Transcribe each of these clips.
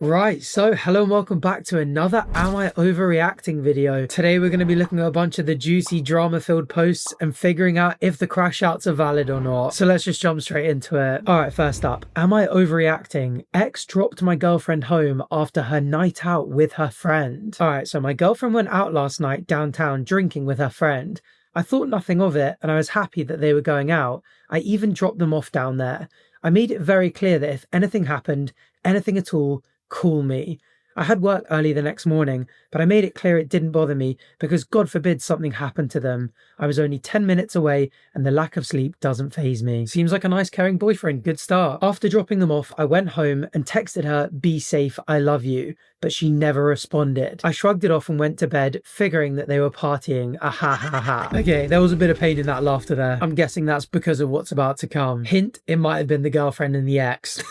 Right, so hello and welcome back to another Am I Overreacting video. Today we're going to be looking at a bunch of the juicy drama-filled posts and figuring out if the crash outs are valid or not. So let's just jump straight into it. Alright, first up, am I overreacting? Ex dropped my girlfriend home after her night out with her friend. Alright, so my girlfriend went out last night downtown drinking with her friend. I thought nothing of it and I was happy that they were going out. I even dropped them off down there. I made it very clear that if anything happened, anything at all, call me. I had work early the next morning, but I made it clear it didn't bother me because God forbid something happened to them. I was only 10 minutes away and the lack of sleep doesn't faze me. Seems like a nice caring boyfriend, good start. After dropping them off, I went home and texted her, "Be safe, I love you," but she never responded. I shrugged it off and went to bed, figuring that they were partying. Ah ha ha ha. Okay, there was a bit of pain in that laughter there. I'm guessing that's because of what's about to come. Hint, it might have been the girlfriend and the ex.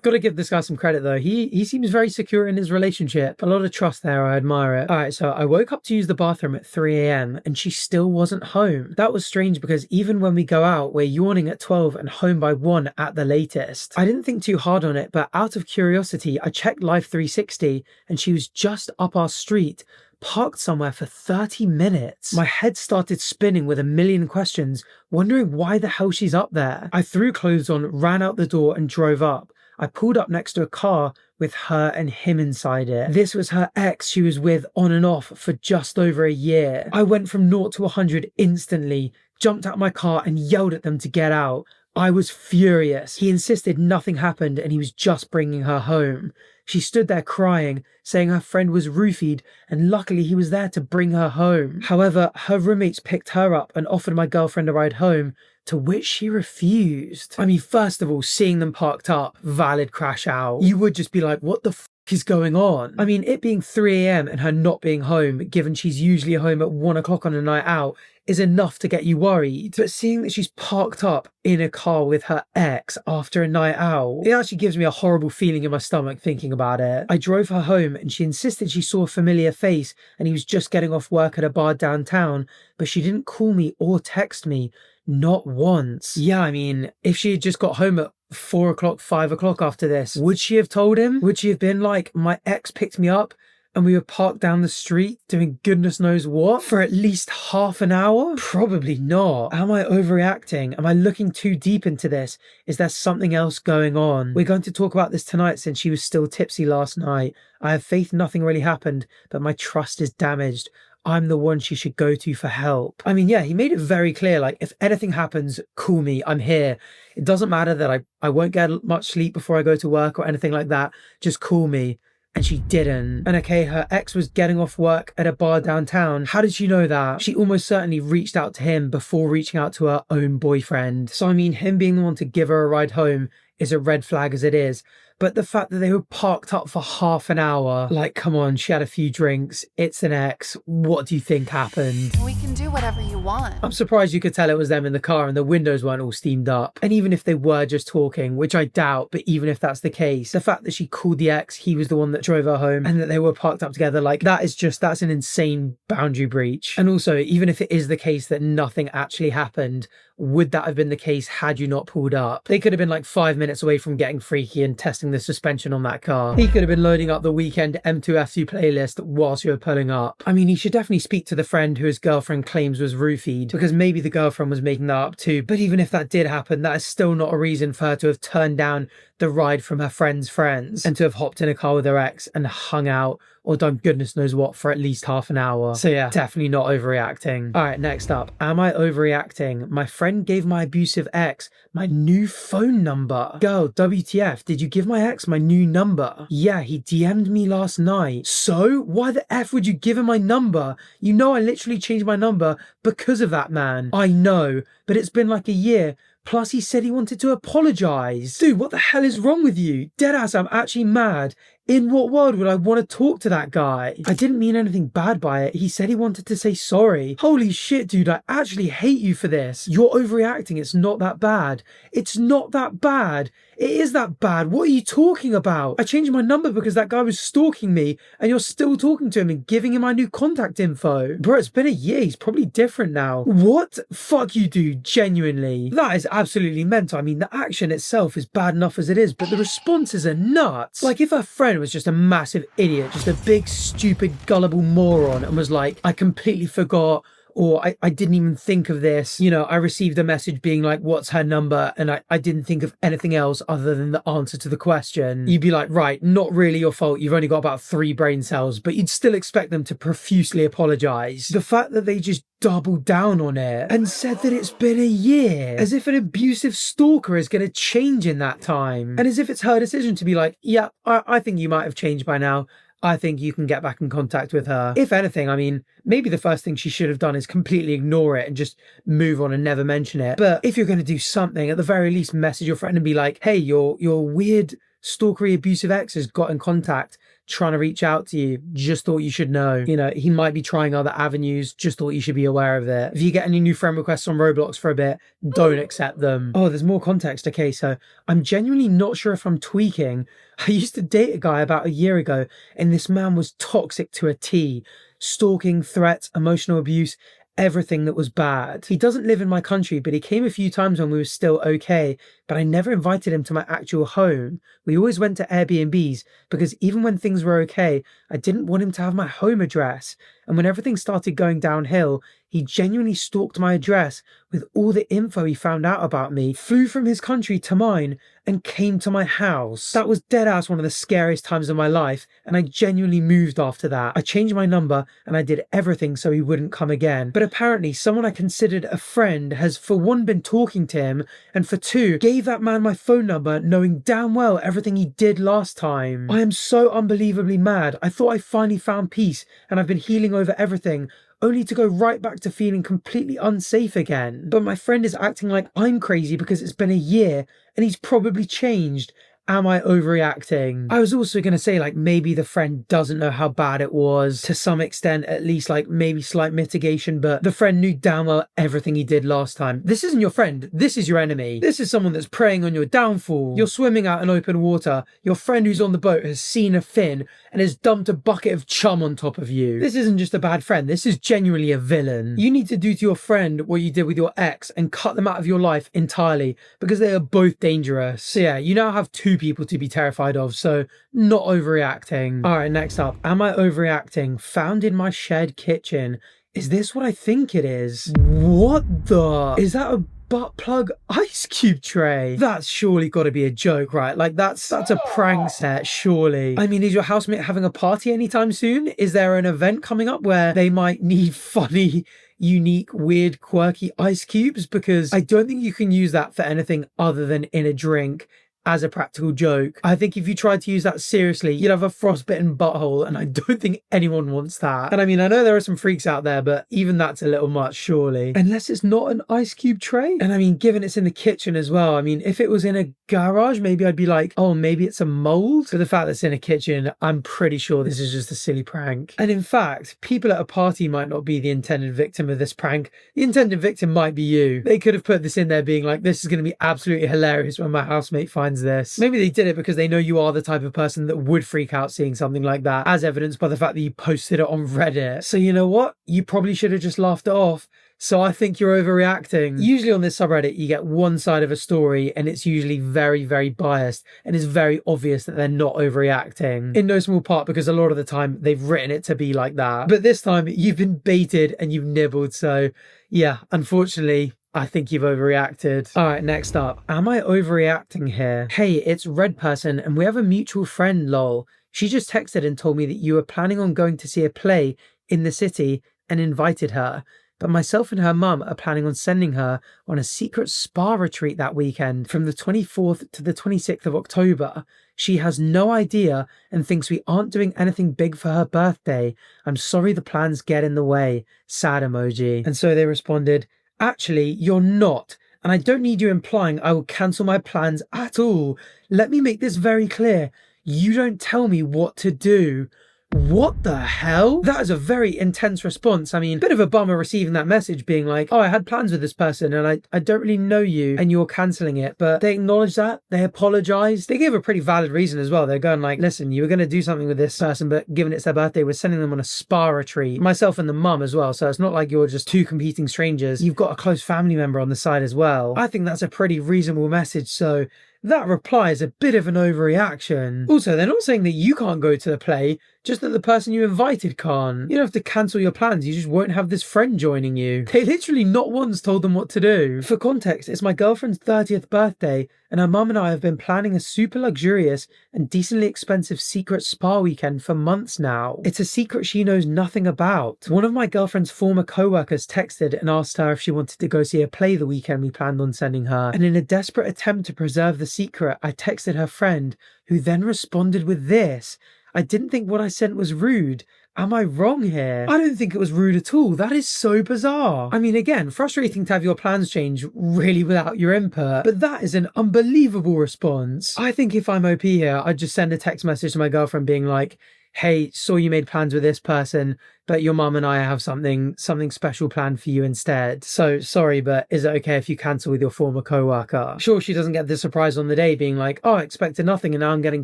Gotta give this guy some credit though. He seems very secure in his relationship. A lot of trust there, I admire it. Alright, so I woke up to use the bathroom at 3 AM and she still wasn't home. That was strange because even when we go out, we're yawning at 12 and home by 1 at the latest. I didn't think too hard on it, but out of curiosity, I checked Live 360 and she was just up our street, parked somewhere for 30 minutes. My head started spinning with a million questions, wondering why the hell she's up there. I threw clothes on, ran out the door and drove up. I pulled up next to a car with her and him inside it. This was her ex she was with on and off for just over a year. I went from 0 to 100 instantly, jumped out my car and yelled at them to get out. I was furious. He insisted nothing happened and he was just bringing her home. She stood there crying, saying her friend was roofied and luckily he was there to bring her home. However, her roommates picked her up and offered my girlfriend a ride home, to which she refused. I mean, first of all, seeing them parked up, valid crash out. You would just be like, what the f is going on? I mean, it being 3 AM and her not being home, given she's usually home at 1 o'clock on a night out, is enough to get you worried. But seeing that she's parked up in a car with her ex after a night out, it actually gives me a horrible feeling in my stomach thinking about it. I drove her home and she insisted she saw a familiar face and he was just getting off work at a bar downtown, but she didn't call me or text me. Not once. Yeah, I mean, if she had just got home at 4 o'clock, 5 o'clock after this, would she have told him? Would she have been like, my ex picked me up and we were parked down the street doing goodness knows what for at least half an hour? Probably not. Am I overreacting? Am I looking too deep into this? Is there something else going on? We're going to talk about this tonight since she was still tipsy last night. I have faith nothing really happened, but my trust is damaged. I'm the one she should go to for help. I mean, yeah, he made it very clear, like, if anything happens, call me, I'm here. It doesn't matter that I won't get much sleep before I go to work or anything like that. Just call me. And she didn't. And okay, her ex was getting off work at a bar downtown. How did she know that? She almost certainly reached out to him before reaching out to her own boyfriend. So I mean, him being the one to give her a ride home is a red flag as it is. But the fact that they were parked up for half an hour, like, come on, she had a few drinks, it's an ex, what do you think happened? We can do whatever you want. I'm surprised you could tell it was them in the car and the windows weren't all steamed up. And even if they were just talking, which I doubt, but even if that's the case, the fact that she called the ex, he was the one that drove her home, and that they were parked up together, like, that's an insane boundary breach. And also, even if it is the case that nothing actually happened, would that have been the case had you not pulled up? They could have been like 5 minutes away from getting freaky and testing the suspension on that car. He could have been loading up the weekend M2F2 playlist whilst you were pulling up. I mean, he should definitely speak to the friend who his girlfriend claims was roofied, because maybe the girlfriend was making that up too. But even if that did happen, that is still not a reason for her to have turned down the ride from her friend's friends and to have hopped in a car with her ex and hung out or done goodness knows what for at least half an hour. So yeah, definitely not overreacting. All right, next up, am I overreacting? My friend gave my abusive ex my new phone number. Girl, WTF, did you give my ex my new number? Yeah, he DM'd me last night. So why the F would you give him my number? You know I literally changed my number because of that man. I know, but it's been like a year. Plus, he said he wanted to apologize. Dude, what the hell is wrong with you? Deadass, I'm actually mad. In what world would I want to talk to that guy? I didn't mean anything bad by it. He said he wanted to say sorry. Holy shit, dude, I actually hate you for this. You're overreacting. It's not that bad. It's not that bad. It is that bad. What are you talking about? I changed my number because that guy was stalking me and you're still talking to him and giving him my new contact info. Bro, it's been a year. He's probably different now. What? Fuck you, dude. Genuinely. That is absolutely mental. I mean, the action itself is bad enough as it is, but the responses are nuts. Like, if a friend friend was just a massive idiot, just a big, stupid, gullible moron, and was like, I completely forgot, or I didn't even think of this. You know, I received a message being like, what's her number? And I didn't think of anything else other than the answer to the question. You'd be like, right, not really your fault. You've only got about 3 brain cells, but you'd still expect them to profusely apologize. The fact that they just doubled down on it and said that it's been a year, as if an abusive stalker is going to change in that time. And as if it's her decision to be like, yeah, I think you might have changed by now. I think you can get back in contact with her. If anything, I mean, maybe the first thing she should have done is completely ignore it and just move on and never mention it. But if you're going to do something, at the very least, message your friend and be like, hey, your weird stalkery abusive ex has got in contact, trying to reach out to you. Just thought you should know. You know, he might be trying other avenues. Just thought you should be aware of it. If you get any new friend requests on Roblox for a bit, don't accept them. Oh, there's more context. Okay, so I'm genuinely not sure if I'm tweaking. I used to date a guy about a year ago, and this man was toxic to a T. Stalking, threats, emotional abuse, everything that was bad. He doesn't live in my country, but he came a few times when we were still okay, but I never invited him to my actual home. We always went to Airbnbs because even when things were okay, I didn't want him to have my home address. And when everything started going downhill, he genuinely stalked my address with all the info he found out about me, flew from his country to mine, and came to my house. That was deadass one of the scariest times of my life, and I genuinely moved after that. I changed my number, and I did everything so he wouldn't come again. But apparently, someone I considered a friend has, for one, been talking to him, and for two, gave that man my phone number, knowing damn well everything he did last time. I am so unbelievably mad. I thought I finally found peace, and I've been healing over everything, only to go right back to feeling completely unsafe again. But my friend is acting like I'm crazy because it's been a year and he's probably changed. Am I overreacting? I was also going to say, like, maybe the friend doesn't know how bad it was to some extent, at least like maybe slight mitigation, but the friend knew damn well everything he did last time. This isn't your friend. This is your enemy. This is someone that's preying on your downfall. You're swimming out in open water. Your friend who's on the boat has seen a fin and has dumped a bucket of chum on top of you. This isn't just a bad friend. This is genuinely a villain. You need to do to your friend what you did with your ex and cut them out of your life entirely because they are both dangerous. So yeah, you now have 2 people to be terrified of, so not overreacting. All right, next up, am I overreacting? Found in my shared kitchen. Is this what I think it is? What the? Is that a butt plug ice cube tray? That's surely got to be a joke, right? Like that's a prank set, surely. I mean, is your housemate having a party anytime soon? Is there an event coming up where they might need funny, unique, weird, quirky ice cubes? Because I don't think you can use that for anything other than in a drink as a practical joke. I think if you tried to use that seriously, you'd have a frostbitten butthole, and I don't think anyone wants that. And I mean, I know there are some freaks out there, but even that's a little much, surely. Unless it's not an ice cube tray. And I mean, given it's in the kitchen as well, I mean, if it was in a garage, maybe I'd be like, oh, maybe it's a mold. But the fact that it's in a kitchen, I'm pretty sure this is just a silly prank. And in fact, people at a party might not be the intended victim of this prank. The intended victim might be you. They could have put this in there being like, this is going to be absolutely hilarious when my housemate finds this. Maybe they did it because they know you are the type of person that would freak out seeing something like that, as evidenced by the fact that you posted it on Reddit. So you know what? You probably should have just laughed it off. So I think you're overreacting. Usually on this subreddit, you get one side of a story and it's usually very, very biased and it's very obvious that they're not overreacting. In no small part because a lot of the time they've written it to be like that. But this time you've been baited and you've nibbled. So yeah, unfortunately, I think you've overreacted. All right, next up. Am I overreacting here? Hey, it's Red Person and we have a mutual friend, lol. She just texted and told me that you were planning on going to see a play in the city and invited her. But myself and her mum are planning on sending her on a secret spa retreat that weekend from the 24th to the 26th of October. She has no idea and thinks we aren't doing anything big for her birthday. I'm sorry the plans get in the way. Sad emoji. And so they responded, actually, you're not. And I don't need you implying I will cancel my plans at all. Let me make this very clear. You don't tell me what to do. What the hell? That is a very intense response. I mean, bit of a bummer receiving that message being like, oh, I had plans with this person and I don't really know you and you're cancelling it. But they acknowledged that, they apologized. They gave a pretty valid reason as well. They're going like, listen, you were going to do something with this person, but given it's their birthday, we're sending them on a spa retreat. Myself and the mum as well. So it's not like you're just 2 competing strangers. You've got a close family member on the side as well. I think that's a pretty reasonable message. So that reply is a bit of an overreaction. Also, they're not saying that you can't go to the play, just that the person you invited can't. You don't have to cancel your plans, you just won't have this friend joining you. They literally not once told them what to do. For context, it's my girlfriend's 30th birthday, and her mum and I have been planning a super luxurious and decently expensive secret spa weekend for months now. It's a secret she knows nothing about. One of my girlfriend's former co-workers texted and asked her if she wanted to go see a play the weekend we planned on sending her, and in a desperate attempt to preserve the secret, I texted her friend, who then responded with this: "I didn't think what I sent was rude. Am I wrong here?" I don't think it was rude at all. That is so bizarre. I mean, again, frustrating to have your plans change really without your input, but that is an unbelievable response. I think if I'm OP here, I'd just send a text message to my girlfriend being like, "Hey, saw you made plans with this person, but your mum and I have something special planned for you instead. So sorry, but is it okay if you cancel with your former co-worker?" Sure, she doesn't get the surprise on the day being like, "Oh, I expected nothing and now I'm getting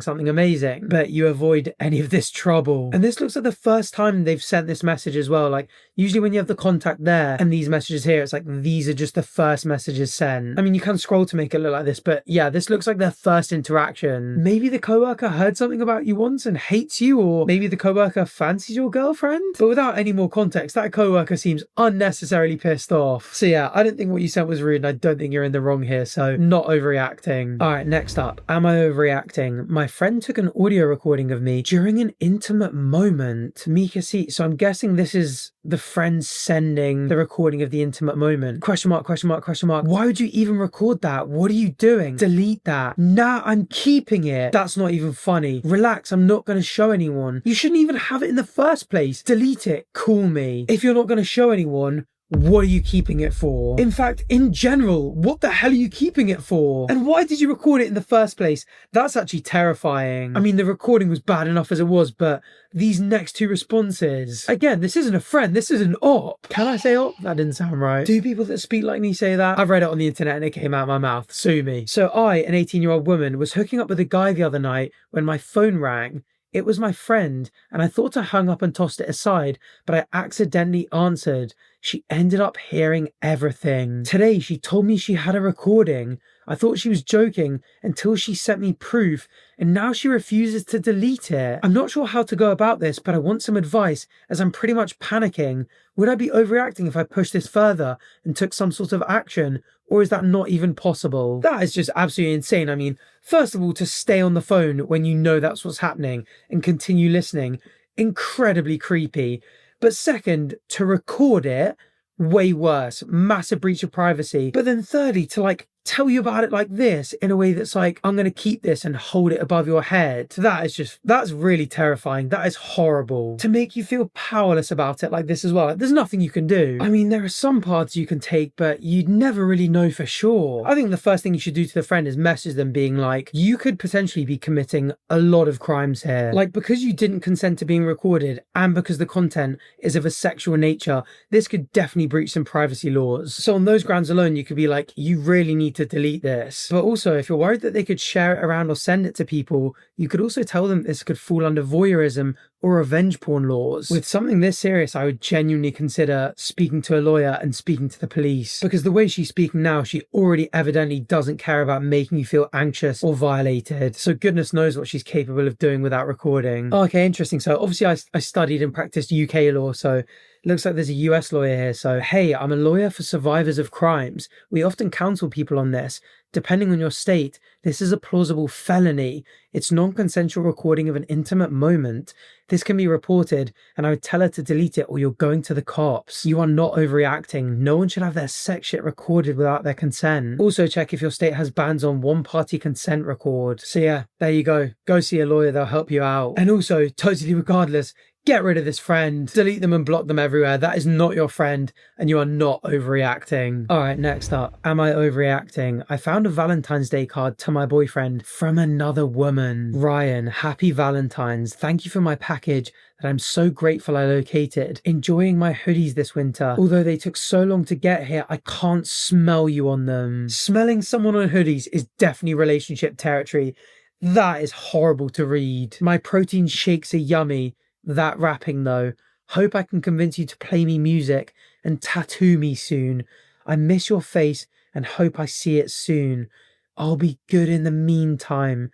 something amazing," but you avoid any of this trouble. And this looks like the first time they've sent this message as well. Like, usually when you have the contact there and these messages here, it's like these are just the first messages sent. I mean, you can scroll to make it look like this, but yeah, this looks like their first interaction. Maybe the co-worker heard something about you once and hates you, or maybe the co-worker fancies your girlfriend. But without any more context, that co-worker seems unnecessarily pissed off. So yeah, I don't think what you sent was rude, and I don't think you're in the wrong here, so not overreacting. Alright, next up, am I overreacting? My friend took an audio recording of me during an intimate moment. Mika see, so I'm guessing this is the friend sending the recording of the intimate moment. Question mark, question mark, question mark. Why would you even record that? What are you doing? Delete that. Nah, I'm keeping it. That's not even funny. Relax, I'm not going to show anyone. You shouldn't even have it in the first place. Delete it. Call me. If you're not going to show anyone, what are you keeping it for? In fact, in general, what the hell are you keeping it for? And why did you record it in the first place? That's actually terrifying. I mean, the recording was bad enough as it was, but these next two responses. Again, this isn't a friend, this is an op. Can I say op? That didn't sound right. Do people that speak like me say that? I've read it on the internet and it came out of my mouth. Sue me. So I, an 18-year-old woman, was hooking up with a guy the other night when my phone rang. It was my friend, and I thought I hung up and tossed it aside, but I accidentally answered. She ended up hearing everything. Today, she told me she had a recording. I thought she was joking until she sent me proof, and now she refuses to delete it. I'm not sure how to go about this, but I want some advice, as I'm pretty much panicking. Would I be overreacting if I pushed this further and took some sort of action? Or is that not even possible? That is just absolutely insane. I mean, first of all, to stay on the phone when you know that's what's happening and continue listening, incredibly creepy. But second, to record it, way worse, massive breach of privacy. But then thirdly, to tell you about it like this in a way that's like, I'm going to keep this and hold it above your head. That's really terrifying. That is horrible. To make you feel powerless about it like this as well. There's nothing you can do. I mean, there are some paths you can take, but you'd never really know for sure. I think the first thing you should do to the friend is message them being like, you could potentially be committing a lot of crimes here. Like, because you didn't consent to being recorded and because the content is of a sexual nature, this could definitely breach some privacy laws. So on those grounds alone, you could be like, you really need to delete this. But also, if you're worried that they could share it around or send it to people, you could also tell them this could fall under voyeurism or revenge porn laws. With something this serious, I would genuinely consider speaking to a lawyer and speaking to the police, because the way she's speaking now, she already evidently doesn't care about making you feel anxious or violated. So goodness knows what she's capable of doing without recording. Okay, interesting. So obviously I studied and practiced UK law, so looks like there's a US lawyer here. So, hey, I'm a lawyer for survivors of crimes. We often counsel people on this. Depending on your state, this is a plausible felony. It's non-consensual recording of an intimate moment. This can be reported, and I would tell her to delete it or you're going to the cops. You are not overreacting. No one should have their sex shit recorded without their consent. Also check if your state has bans on one-party consent record. So yeah, there you go. Go see a lawyer, they'll help you out. And also, totally regardless, get rid of this friend. Delete them and block them everywhere. That is not your friend, and you are not overreacting. Alright, next up. Am I overreacting? I found a Valentine's Day card to my boyfriend from another woman. Ryan, happy Valentine's. Thank you for my package that I'm so grateful I located. Enjoying my hoodies this winter. Although they took so long to get here, I can't smell you on them. Smelling someone on hoodies is definitely relationship territory. That is horrible to read. My protein shakes are yummy. That rapping though. Hope I can convince you to play me music and tattoo me soon. I miss your face and hope I see it soon. I'll be good in the meantime,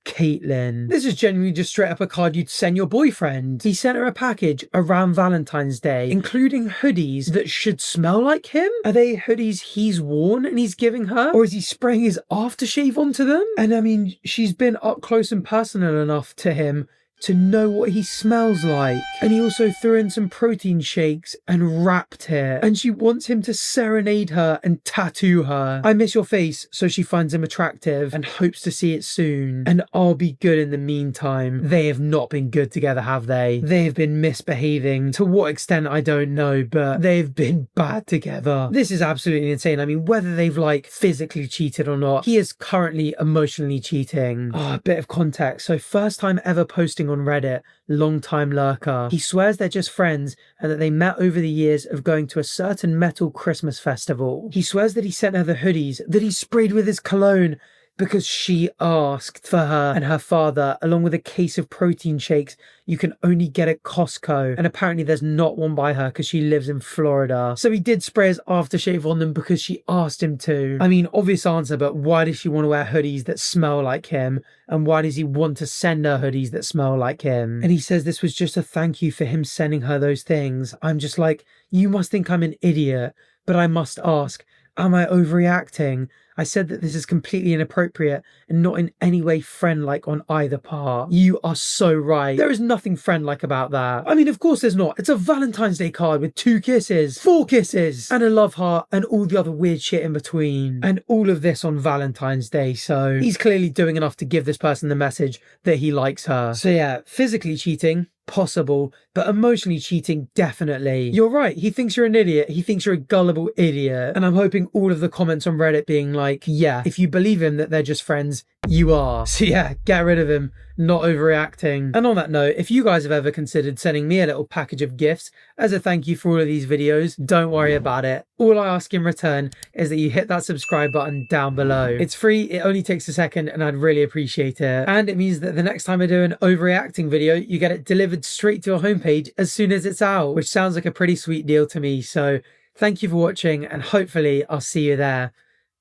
Caitlin. This is genuinely just straight up a card you'd send your boyfriend. He sent her a package around Valentine's Day, including hoodies that should smell like him. Are they hoodies he's worn and he's giving her? Or is he spraying his aftershave onto them? And I mean, she's been up close and personal enough to him to know what he smells like. And he also threw in some protein shakes and wrapped it. And she wants him to serenade her and tattoo her. I miss your face, so she finds him attractive and hopes to see it soon. And I'll be good in the meantime. They have not been good together, have they? They've been misbehaving. To what extent, I don't know, but they've been bad together. This is absolutely insane. I mean, whether they've like physically cheated or not, he is currently emotionally cheating. A bit of context. So first time ever posting on Reddit, long-time lurker. He swears they're just friends and that they met over the years of going to a certain metal Christmas festival. He swears that he sent her the hoodies that he sprayed with his cologne because she asked for her and her father, along with a case of protein shakes you can only get at Costco. And apparently there's not one by her because she lives in Florida. So he did spray his aftershave on them because she asked him to. I mean, obvious answer, but why does she want to wear hoodies that smell like him? And why does he want to send her hoodies that smell like him? And he says this was just a thank you for him sending her those things. I'm just like, you must think I'm an idiot, but I must ask, am I overreacting? I said that this is completely inappropriate and not in any way friend-like on either part. You are so right. There is nothing friend-like about that. I mean, of course there's not. It's a Valentine's Day card with 2 kisses, 4 kisses, and a love heart and all the other weird shit in between. And all of this on Valentine's Day. So he's clearly doing enough to give this person the message that he likes her. So yeah, physically cheating, possible, but emotionally cheating, definitely. You're right, he thinks you're an idiot. He thinks you're a gullible idiot. And I'm hoping all of the comments on Reddit being like, yeah, if you believe him that they're just friends, you are. So yeah, get rid of him. Not overreacting. And on that note, if you guys have ever considered sending me a little package of gifts as a thank you for all of these videos, don't worry about it. All I ask in return is that you hit that subscribe button down below. It's free, it only takes a second, and I'd really appreciate it. And it means that the next time I do an overreacting video, you get it delivered straight to your homepage as soon as it's out, which sounds like a pretty sweet deal to me. So thank you for watching, and hopefully I'll see you there.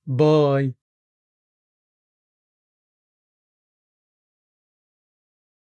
Bye.